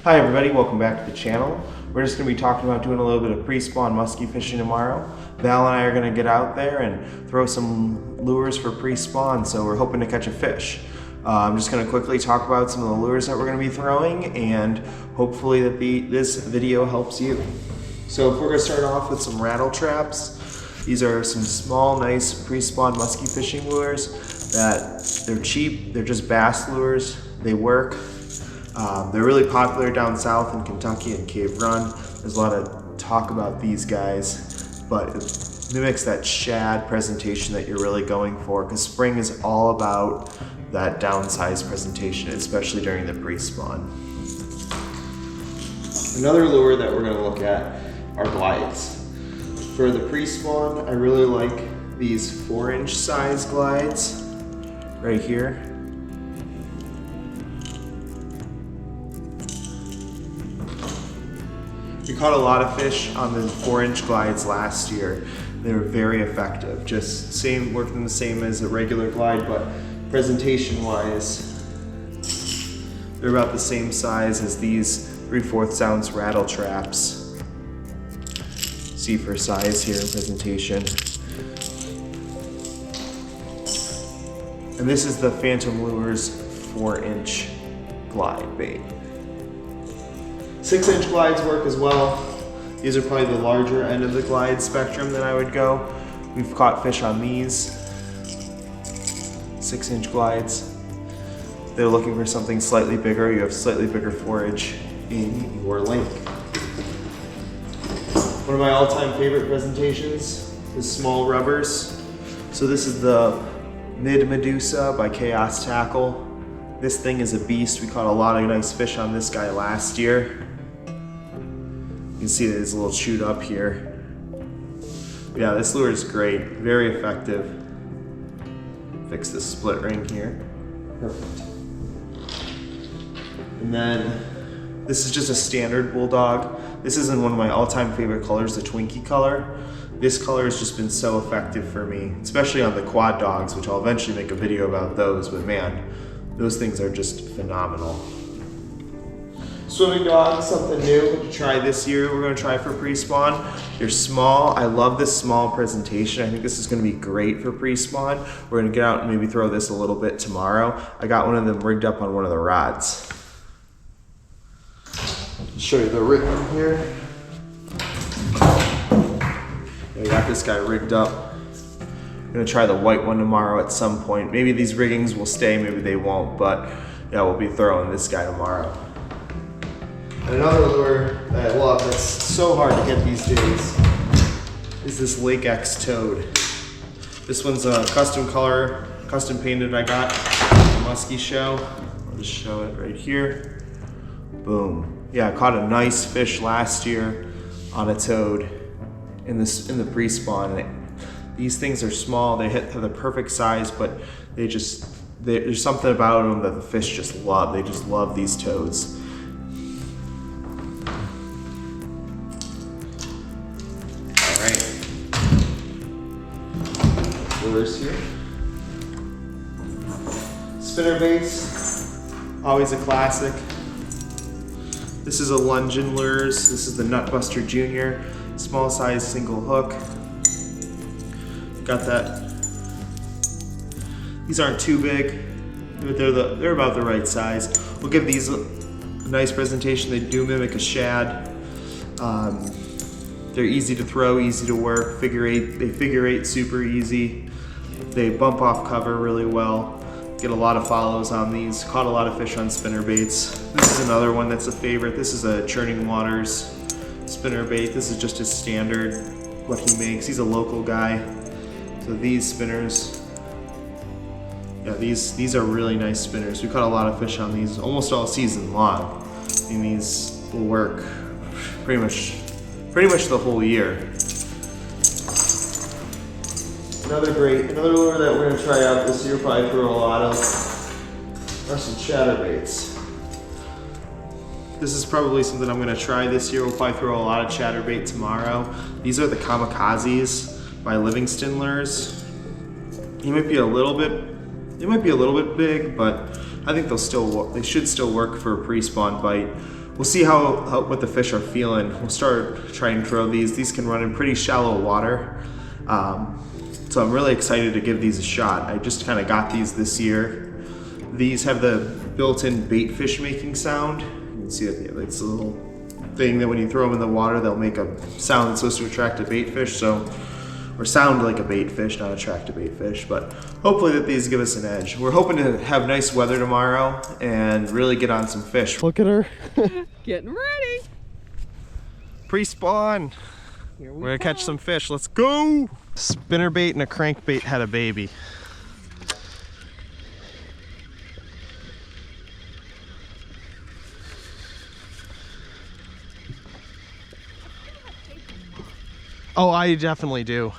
Hi everybody, welcome back to the channel. We're just going to be talking about doing a little bit of pre-spawn musky fishing tomorrow. Val and I are going to get out there and throw some lures for pre-spawn, so we're hoping to catch a fish. I'm just going to quickly talk about some of the lures that we're going to be throwing, and hopefully that this video helps you. So if we're going to start off with some rattle traps, these are some small, nice pre-spawn musky fishing lures that they're cheap, they're just bass lures, they work. They're really popular down south in Kentucky and Cave Run. There's a lot of talk about these guys, but it mimics that shad presentation that you're really going for, because spring is all about that downsized presentation, especially during the pre-spawn. Another lure that we're going to look at are glides. For the pre-spawn, I really like these 4-inch size glides right here. We caught a lot of fish on the 4-inch glides last year. They were very effective. Just working the same as a regular glide, but presentation-wise, they're about the same size as these 3/4 ounce rattle traps. See for size here, presentation. And this is the Phantom Lures 4-inch glide bait. 6-inch glides work as well. These are probably the larger end of the glide spectrum that I would go. We've caught fish on these 6-inch glides. They're looking for something slightly bigger. You have slightly bigger forage in your lake. One of my all-time favorite presentations is small rubbers. So this is the Mid Medusa by Chaos Tackle. This thing is a beast. We caught a lot of nice fish on this guy last year. You can see that it's a little chewed up here. Yeah, this lure is great, very effective. Fix this split ring here. Perfect. And then this is just a standard bulldog. This isn't one of my all-time favorite colors, the Twinkie color. This color has just been so effective for me, especially on the quad dogs, which I'll eventually make a video about those, but man, those things are just phenomenal. Swimming dogs, something new to try this year. We're going to try for pre-spawn. They're small. I love this small presentation. I think this is going to be great for pre-spawn. We're going to get out and maybe throw this a little bit tomorrow. I got one of them rigged up on one of the rods. I'll show you the rig here. I got this guy rigged up. I'm going to try the white one tomorrow at some point. Maybe these riggings will stay, maybe they won't, but yeah, we'll be throwing this guy tomorrow. And another lure that I love that's so hard to get these days is this Lake X Toad. This one's a custom color, custom painted I got at the Muskie show. I'll just show it right here. Boom. Yeah, I caught a nice fish last year on a toad in the pre-spawn. These things are small, they have the perfect size, but there's something about them that the fish just love. They just love these toads. Lures here. Spinner baits, always a classic. This is a Lungin Lures. This is the Nutbuster Junior, small size single hook. Got that. These aren't too big, but they're about the right size. We'll give these a nice presentation. They do mimic a shad. They're easy to throw, easy to work. They figure eight super easy. They bump off cover really well. Get a lot of follows on these. Caught a lot of fish on spinner baits. This is another one that's a favorite. This is a Churning Waters spinner bait. This is just his standard, what he makes. He's a local guy. So these spinners, yeah, these are really nice spinners. We caught a lot of fish on these almost all season long. And these will work pretty much the whole year. Another lure that we're going to try out this year, probably throw a lot of, are some chatterbaits. This is probably something I'm going to try this year. We'll probably throw a lot of chatterbait tomorrow. These are the Kamikazes by Livingston Lures. They might be a little bit big, but I think they should still work for a pre-spawn bite. we'll see how what the fish are feeling. We'll start trying to throw these. These can run in pretty shallow water. So I'm really excited to give these a shot. I just kind of got these this year. These have the built-in bait fish making sound. You can see that it's a little thing that when you throw them in the water, they'll make a sound that's supposed to attract a bait fish. Or sound like a bait fish, not attract a bait fish. But hopefully that these give us an edge. We're hoping to have nice weather tomorrow and really get on some fish. Look at her. Getting ready. Pre-spawn. We're gonna catch some fish. Let's go. Spinnerbait and a crankbait had a baby. Oh, I definitely do.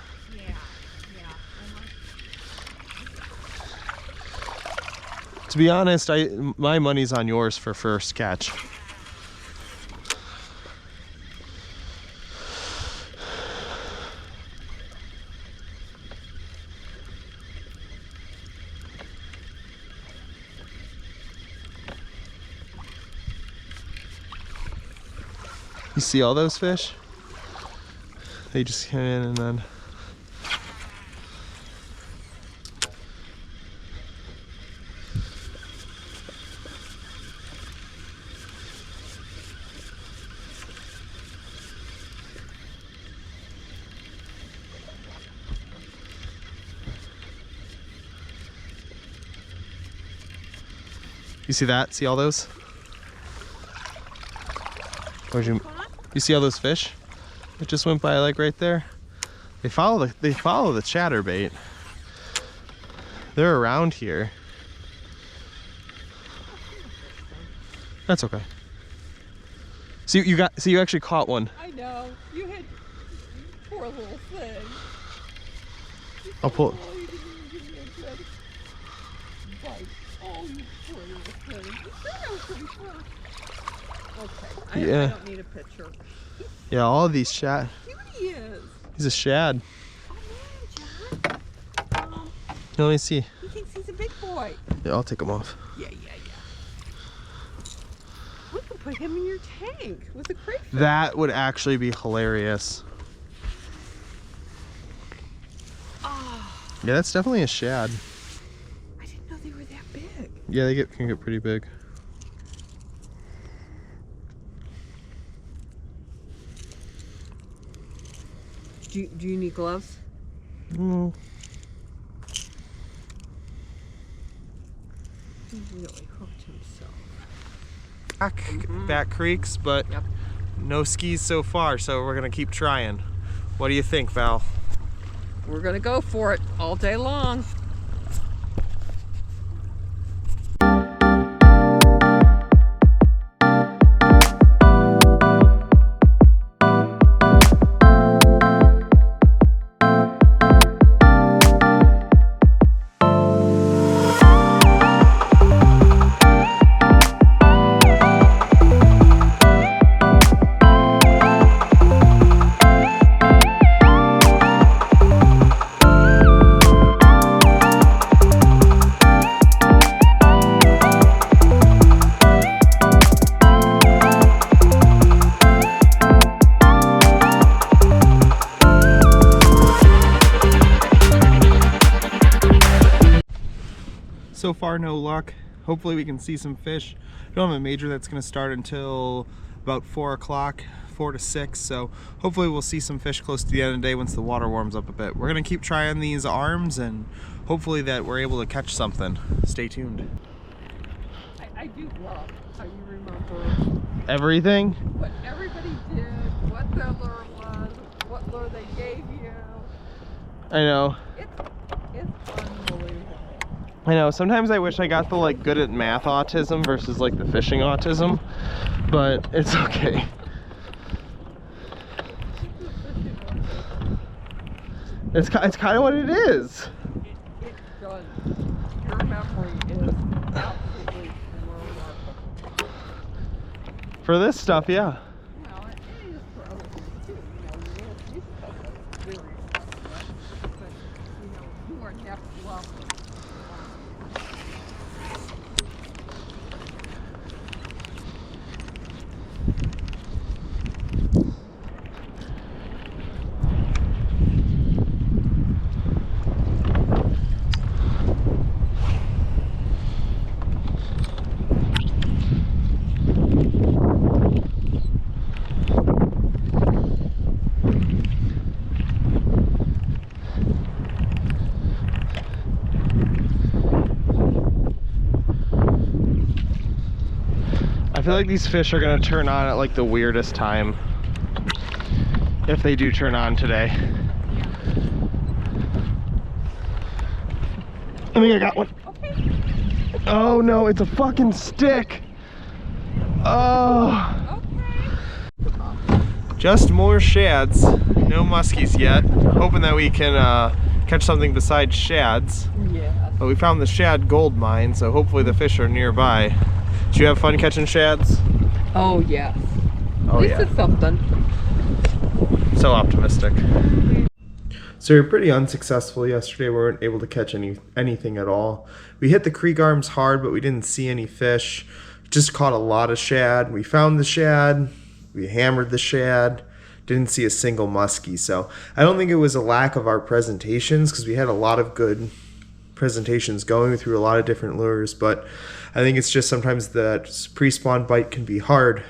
To be honest, my money's on yours for first catch. You see all those fish? They just came in and then... You see that? See all those? You see all those fish? It just went by like right there. They follow the chatterbait. They're around here. That's okay. So you actually caught one. I know. You had poor little thing. I'll pull it. Oh, you didn't even give me a good bite. Oh, you poor little thing. You said I was pretty fun. Okay. I don't need a picture. Yeah, all of these shad. Cute he is. He's a shad. Oh man, John. Let me see. He thinks he's a big boy. Yeah, I'll take him off. Yeah. We could put him in your tank with a crayfish. That would actually be hilarious. Oh. Yeah, that's definitely a shad. I didn't know they were that big. Yeah, they can get pretty big. Do you need gloves? No. He really hooked himself. Back creeks, but no skis so far, so we're gonna keep trying. What do you think, Val? We're gonna go for it all day long. So far, no luck. Hopefully we can see some fish. I don't have a major that's going to start until about 4 o'clock, 4 to 6, so hopefully we'll see some fish close to the end of the day once the water warms up a bit. We're going to keep trying these arms and hopefully that we're able to catch something. Stay tuned. I do love how you remember Everything? what everybody did, what their lure was, what lure they gave you. I know. It's unbelievable. I know, sometimes I wish I got the like good at math autism versus like the fishing autism, but it's okay. It's kind of what it is. It does. Your memory is absolutely remarkable. For this stuff, yeah. Well, it is for other things too. You know, this stuff is very but you are next level. feel like these fish are gonna turn on at like the weirdest time. If they do turn on today. I think I got one. Okay. Oh no, it's a fucking stick. Oh. Okay. Just more shads. No muskies yet. Hoping that we can catch something besides shads. Yeah. But we found the shad gold mine, so hopefully the fish are nearby. Did you have fun catching shads? Oh yes. Oh At least yeah. it's something. So optimistic. So we were pretty unsuccessful yesterday. We weren't able to catch anything at all. We hit the creek arms hard, but we didn't see any fish. Just caught a lot of shad. We found the shad. We hammered the shad. Didn't see a single muskie. So I don't think it was a lack of our presentations, because we had a lot of good presentations going through a lot of different lures, but I think it's just sometimes that pre-spawn bite can be hard.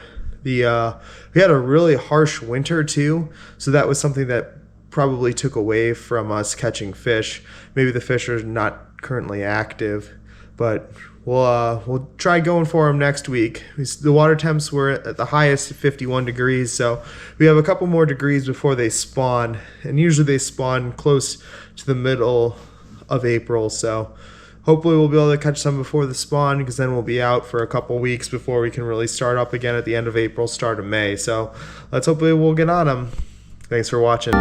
We had a really harsh winter too, so that was something that probably took away from us catching fish. Maybe the fish are not currently active, but we'll try going for them next week. The water temps were at the highest 51 degrees, so we have a couple more degrees before they spawn, and usually they spawn close to the middle of April, so hopefully we'll be able to catch some before the spawn, because then we'll be out for a couple weeks before we can really start up again at the end of April, start of May. So let's hopefully we'll get on them. Thanks for watching.